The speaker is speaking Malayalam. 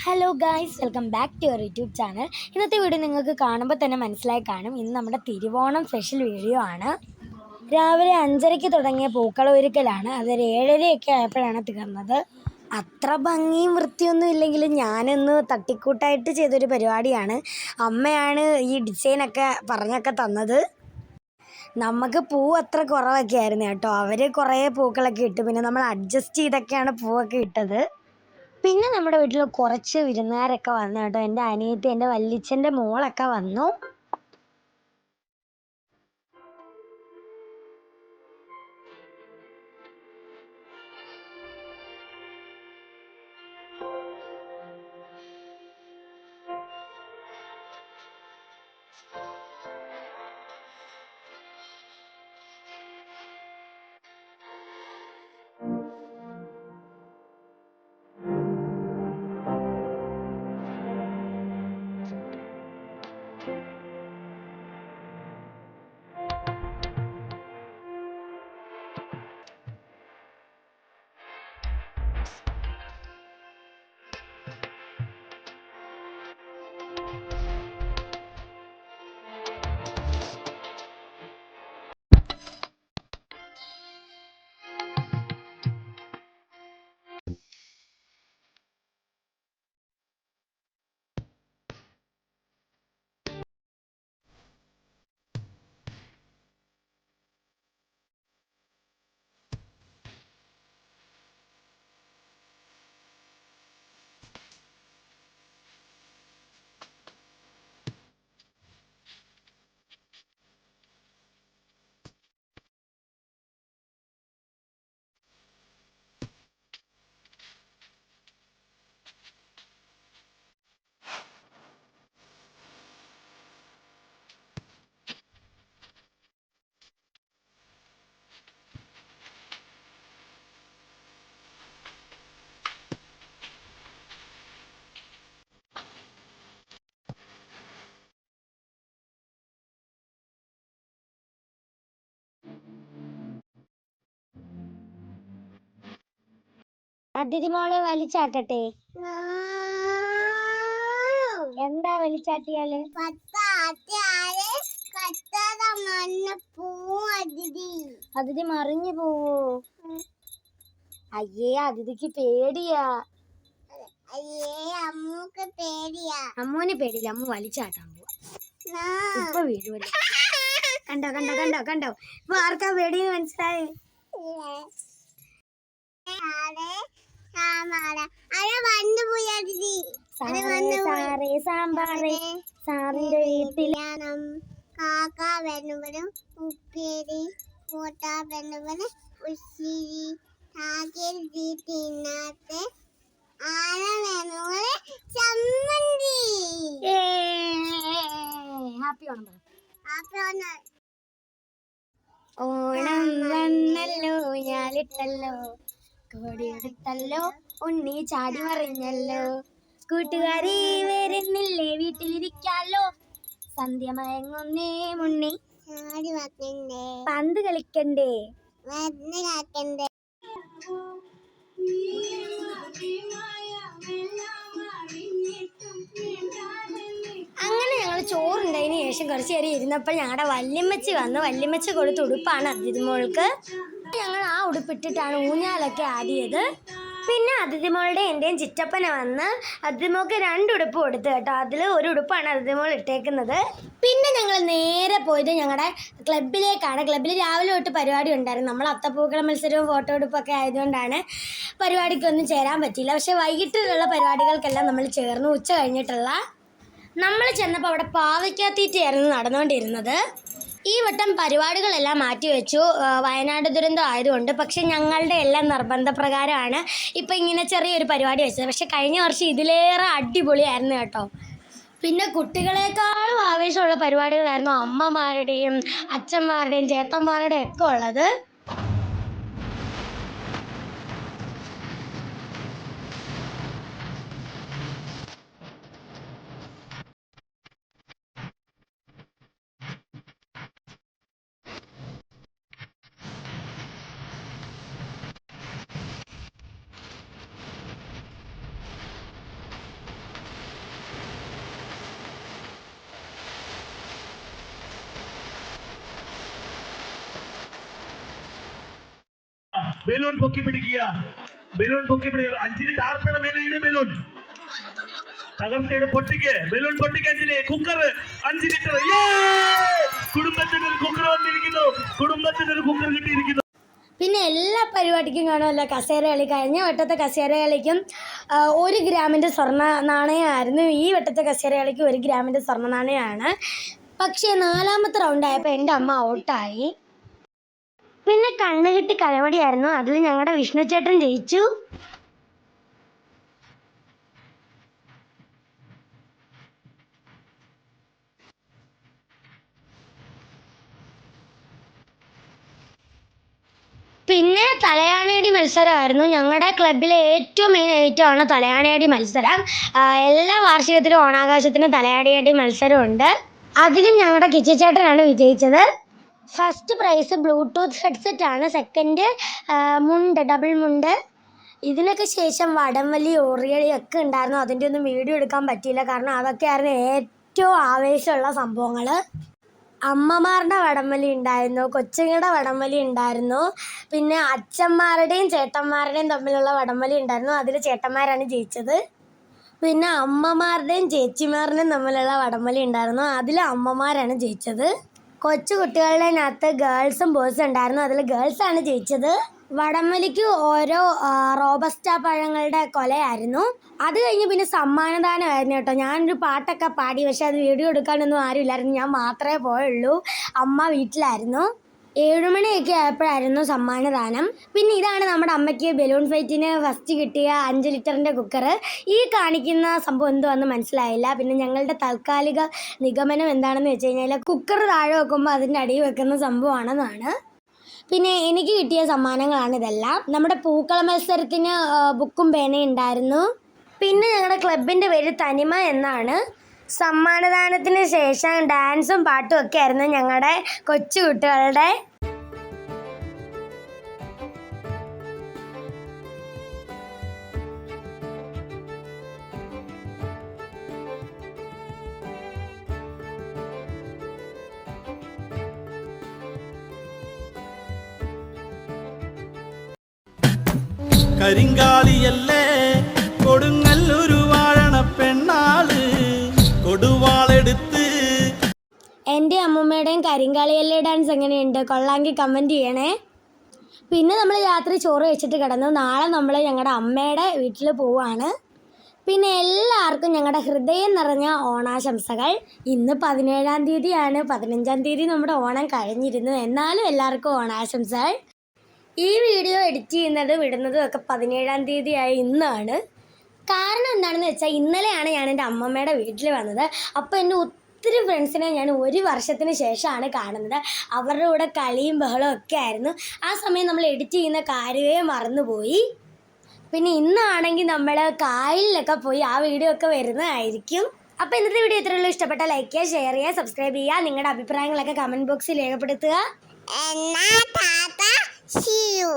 Hello guys, welcome back to your YouTube channel. ഇന്നത്തെ വീഡിയോ നിങ്ങൾക്ക് കാണുമ്പോൾ തന്നെ മനസ്സിലായി കാണും. ഇന്ന് നമ്മുടെ തിരുവോണം സ്പെഷ്യൽ വീഡിയോ ആണ്. രാവിലെ 5:30 തുടങ്ങിയ പൂക്കള ഒരുക്കലാണ്. അതൊരു 7:30 ആയപ്പോഴാണ് തീർന്നത്. അത്ര ഭംഗിയും വൃത്തിയൊന്നും ഇല്ലെങ്കിലും ഞാനൊന്ന് തട്ടിക്കൂട്ടായിട്ട് ചെയ്തൊരു പരിപാടിയാണ്. അമ്മയാണ് ഈ ഡിസൈനൊക്കെ പറഞ്ഞൊക്കെ തന്നത്. നമുക്ക് പൂ അത്ര കുറവൊക്കെ ആയിരുന്നു കേട്ടോ. അവർ കുറേ പൂക്കളൊക്കെ ഇട്ട്, പിന്നെ നമ്മൾ അഡ്ജസ്റ്റ് ചെയ്തൊക്കെയാണ് പൂവൊക്കെ ഇട്ടത്. പിന്നെ നമ്മുടെ വീട്ടിൽ കുറച്ച് വിരുന്നുകാരൊക്കെ വന്നു കേട്ടോ. എൻ്റെ അനിയത്തി, എൻ്റെ വല്യച്ഛൻ്റെ മോളൊക്കെ വന്നു. അതിഥി മോളെ വലിച്ചാട്ടട്ടെ? എന്താ വലിച്ചാട്ടിയാല്? അതിഥി മറിഞ്ഞു പോവോ? അയ്യേ, അതിഥിക്ക് പേടിയാ. അമ്മൂന് പേടിയില്ല, അമ്മ വലിച്ചാട്ടാൻ പോവാ. ഇപ്പൊ വീഴുവല്ലോ. കണ്ടോ കണ്ടോ കണ്ടോ കണ്ടോ? ഇപ്പൊ ആർക്കാ പേടിയെന്ന് മനസ്സിലായി? സാറിന്റെ വീട്ടിലാണ് കാക്ക വെണ്ണുവരും ഉപ്പേരി കൂട്ട വെണ്ണുവരും ഉശ്ശിരി കാക്കിൽ വീട്ടിനകത്ത് ആന വെണ്ണുവരെ ചമ്മന്തി. ഹാപ്പി ഓണം. ഹാപ്പി ഓണം. ഓണം വന്നല്ലോ, ഞാലിട്ടല്ലോ, കോടിയെടുത്തല്ലോ, ഉണ്ണി ചാടി മറിഞ്ഞല്ലോ, കൂട്ടുകാരി വരുന്നില്ലേ, വീട്ടിലിരിക്കാലോ, സന്ധ്യ മയങ്ങുന്നേ, മുണ്ണി ചാടി വന്നേ, പന്ത് കളിക്കണ്ടേ, കാക്കണ്ടേ. അങ്ങനെ ഞങ്ങൾ ചോറുണ്ടതിന് ശേഷം കുറച്ച് നേരം ഇരുന്നപ്പോൾ ഞങ്ങളുടെ വല്യമ്മച്ചി വന്നു. വല്യമ്മച്ചി കൊടുത്ത ഉടുപ്പാണ് അതിഥിമോൾക്ക്. ഞങ്ങൾ ആ ഉടുപ്പിട്ടിട്ടാണ് ഊഞ്ഞാലൊക്കെ ആടിയത്. പിന്നെ അതിഥിമോളുടെ എൻ്റെയും ചിറ്റപ്പനെ വന്ന് അതിഥിമോൾക്ക് 2 ഉടുപ്പ് കൊടുത്തു കേട്ടോ. അതിൽ ഒരു ഉടുപ്പാണ് അതിഥിമോൾ ഇട്ടേക്കുന്നത്. പിന്നെ ഞങ്ങൾ നേരെ പോയത് ഞങ്ങളുടെ ക്ലബിലേക്കാണ്. ക്ലബിൽ രാവിലെ തൊട്ട് പരിപാടി ഉണ്ടായിരുന്നു. നമ്മൾ അത്തപ്പൂക്കള മത്സരവും ഫോട്ടോ എടുപ്പൊക്കെ ആയതുകൊണ്ടാണ് പരിപാടിക്കൊന്നും ചേരാൻ പറ്റിയില്ല. പക്ഷേ വൈകിട്ടുള്ള പരിപാടികൾക്കെല്ലാം നമ്മൾ ചേർന്നു. ഉച്ച കഴിഞ്ഞിട്ടുള്ള നമ്മൾ ചെന്നപ്പോൾ അവിടെ പാവയ്ക്കാത്തീറ്റയായിരുന്നു നടന്നുകൊണ്ടിരുന്നത്. ഈ വട്ടം പരിപാടികളെല്ലാം മാറ്റിവെച്ചു, വയനാട് ദുരന്തം ആയതുകൊണ്ട്. പക്ഷെ ഞങ്ങളുടെ എല്ലാം നിർബന്ധപ്രകാരമാണ് ഇപ്പം ഇങ്ങനെ ചെറിയൊരു പരിപാടി വെച്ചത്. പക്ഷെ കഴിഞ്ഞ വർഷം ഇതിലേറെ അടിപൊളിയായിരുന്നു കേട്ടോ. പിന്നെ കുട്ടികളെക്കാളും ആവേശമുള്ള പരിപാടികളായിരുന്നു അമ്മമാരുടെയും അച്ഛന്മാരുടെയും ചേട്ടന്മാരുടെയും ഒക്കെ ഉള്ളത്. ബലൂൺ പൊക്കി പിടിക്കുക. ബലൂൺ പൊക്കി പിടിക്കുക. അഞ്ചിന് ടാർപ്പയുടെ മേലെ ബലൂൺ തകർച്ചയുടെ പൊട്ടിക്ക്. ബലൂൺ പൊട്ടിക്ക് അഞ്ചിന്. Cooker 5 litre. കുടുംബത്തിന് ഒരു കുക്കർ വന്നിരിക്കുന്നു. കുടുംബത്തിന് ഒരു കുക്കർ കിട്ടിയിരിക്കുന്നു. പിന്നെ എല്ലാ പരിപാടിക്കും കാണുമല്ലോ കസേര കളി. കഴിഞ്ഞ വട്ടത്തെ കസേര കളിക്കും 1 ഗ്രാമിൻ്റെ സ്വർണ്ണ നാണയമായിരുന്നു. ഈ വട്ടത്തെ കസേര കളിക്ക് 1 ഗ്രാമിൻ്റെ സ്വർണ്ണ നാണയമാണ്. പക്ഷേ 4ാമത്തെ റൗണ്ടായപ്പോൾ എൻ്റെ അമ്മ ഔട്ടായി. പിന്നെ കണ്ണുകെട്ടി കളവടിയായിരുന്നു. അതിൽ ഞങ്ങളുടെ വിഷ്ണു ചേട്ടൻ ജയിച്ചു. പിന്നെ തലയാണയടി മത്സരമായിരുന്നു. ഞങ്ങളുടെ ക്ലബിലെ ഏറ്റവും മെയിൻ ഐറ്റമാണ് തലയാണയടി മത്സരം. എല്ലാ വാർഷികത്തിലും ഓണാഘോഷത്തിനും തലയാണയടി മത്സരമുണ്ട്. അതിലും ഞങ്ങളുടെ കിച്ചിച്ചേട്ടനാണ് വിജയിച്ചത്. ഫസ്റ്റ് പ്രൈസ് ബ്ലൂടൂത്ത് ഹെഡ്സെറ്റ് ആണ്. സെക്കൻഡ് മുണ്ട്, ഡബിൾ മുണ്ട്. ഇതിനൊക്കെ ശേഷം വടംവലി, ഓറിയടി ഒക്കെ ഉണ്ടായിരുന്നു. അതിൻ്റെ ഒന്നും വീഡിയോ എടുക്കാൻ പറ്റിയില്ല, കാരണം അതൊക്കെയായിരുന്നു ഏറ്റവും ആവേശമുള്ള സംഭവങ്ങൾ. അമ്മമാരുടെ വടംവലി ഉണ്ടായിരുന്നു, കൊച്ചുങ്ങളുടെ വടംവലി ഉണ്ടായിരുന്നു, പിന്നെ അച്ഛന്മാരുടെയും ചേട്ടന്മാരുടെയും തമ്മിലുള്ള വടംവലി ഉണ്ടായിരുന്നു. അതിൽ ചേട്ടന്മാരാണ് ജയിച്ചത്. പിന്നെ അമ്മമാരുടെയും ചേച്ചിമാരുടെയും തമ്മിലുള്ള വടംവലി ഉണ്ടായിരുന്നു. അതിൽ അമ്മമാരാണ് ജയിച്ചത്. കൊച്ചു കുട്ടികളുടെതിനകത്ത് ഗേൾസും ബോയ്സും ഉണ്ടായിരുന്നു. അതിൽ ഗേൾസാണ് ജയിച്ചത്. വടംവലിക്ക് ഓരോ റോബസ്റ്റ പഴങ്ങളുടെ കൊലയായിരുന്നു. അത് കഴിഞ്ഞ് പിന്നെ സമ്മാനദാനമായിരുന്നു കേട്ടോ. ഞാനൊരു പാട്ടൊക്കെ പാടി, പക്ഷെ അത് വീഡിയോ എടുക്കാനൊന്നും ആരുമില്ലായിരുന്നു. ഞാൻ മാത്രമേ പോയുള്ളൂ. അമ്മ വീട്ടിലായിരുന്നു. 7 മണിയൊക്കെ ആയപ്പോഴായിരുന്നു സമ്മാനദാനം. പിന്നെ ഇതാണ് നമ്മുടെ അമ്മയ്ക്ക് ബലൂൺ ഫൈറ്റിന് ഫസ്റ്റ് കിട്ടിയ 5 ലിറ്ററിൻ്റെ കുക്കർ. ഈ കാണിക്കുന്ന സംഭവം എന്തുവാന്ന് മനസ്സിലായില്ല. പിന്നെ ഞങ്ങളുടെ താൽക്കാലിക നിഗമനം എന്താണെന്ന് വെച്ച് കഴിഞ്ഞാൽ കുക്കർ താഴെ വെക്കുമ്പോൾ അതിൻ്റെ അടിയിൽ വെക്കുന്ന സംഭവമാണെന്നാണ്. പിന്നെ എനിക്ക് കിട്ടിയ സമ്മാനങ്ങളാണ് ഇതെല്ലാം. നമ്മുടെ പൂക്കള മത്സരത്തിന് ബുക്കും പേനയും ഉണ്ടായിരുന്നു. പിന്നെ ഞങ്ങളുടെ ക്ലബിൻ്റെ പേര് തനിമ എന്നാണ്. സമ്മാനദാനത്തിന് ശേഷം ഡാൻസും പാട്ടും ഒക്കെ ആയിരുന്നു ഞങ്ങളുടെ കൊച്ചു കുട്ടികളുടെ. കരിങ്കാലിയല്ലേ കൊടുങ്ങല്ലൊരു വാഴണ പെണ്ണാള് കൊടുവാളെടുത്ത്. എൻ്റെ അമ്മൂമ്മയുടെയും കരിങ്കാളിയല്ലേ ഡാൻസ് എങ്ങനെയുണ്ട്? കൊള്ളാമെങ്കിൽ കമൻറ്റ് ചെയ്യണേ. പിന്നെ നമ്മൾ രാത്രി ചോറ് വെച്ചിട്ട് കിടന്നു. നാളെ നമ്മൾ ഞങ്ങളുടെ അമ്മയുടെ വീട്ടിൽ പോവുകയാണ്. പിന്നെ എല്ലാവർക്കും ഞങ്ങളുടെ ഹൃദയം നിറഞ്ഞ ഓണാശംസകൾ. ഇന്ന് 17-ാം തീയതിയാണ്. 15-ാം തീയതി നമ്മുടെ ഓണം കഴിഞ്ഞിരുന്നു. എന്നാലും എല്ലാവർക്കും ഓണാശംസകൾ. ഈ വീഡിയോ എഡിറ്റ് ചെയ്യുന്നതും ഇടുന്നതും ഒക്കെ 17-ാം തീയതിയായി ഇന്നാണ്. കാരണം എന്താണെന്ന് വെച്ചാൽ ഇന്നലെയാണ് ഞാൻ എൻ്റെ അമ്മമ്മയുടെ വീട്ടിൽ വന്നത്. അപ്പോൾ എൻ്റെ ഒത്തിരി ഫ്രണ്ട്സിനെ ഞാൻ 1 വർഷത്തിന് ശേഷമാണ് കാണുന്നത്. അവരുടെ കൂടെ കളിയും ബഹളവും ഒക്കെ ആയിരുന്നു. ആ സമയം നമ്മൾ എഡിറ്റ് ചെയ്യുന്ന കാര്യമേ മറന്നുപോയി. പിന്നെ ഇന്നാണെങ്കിൽ നമ്മൾ കായലിലൊക്കെ പോയി ആ വീഡിയോ ഒക്കെ വരുന്നതായിരിക്കും. അപ്പോൾ ഇന്നത്തെ വീഡിയോ ഇത്രയുള്ളൂ. ഇഷ്ടപ്പെട്ടാൽ ലൈക്ക് ചെയ്യുക, ഷെയർ ചെയ്യുക, സബ്സ്ക്രൈബ് ചെയ്യുക. നിങ്ങളുടെ അഭിപ്രായങ്ങളൊക്കെ കമൻറ്റ് ബോക്സിൽ രേഖപ്പെടുത്തുക. See you.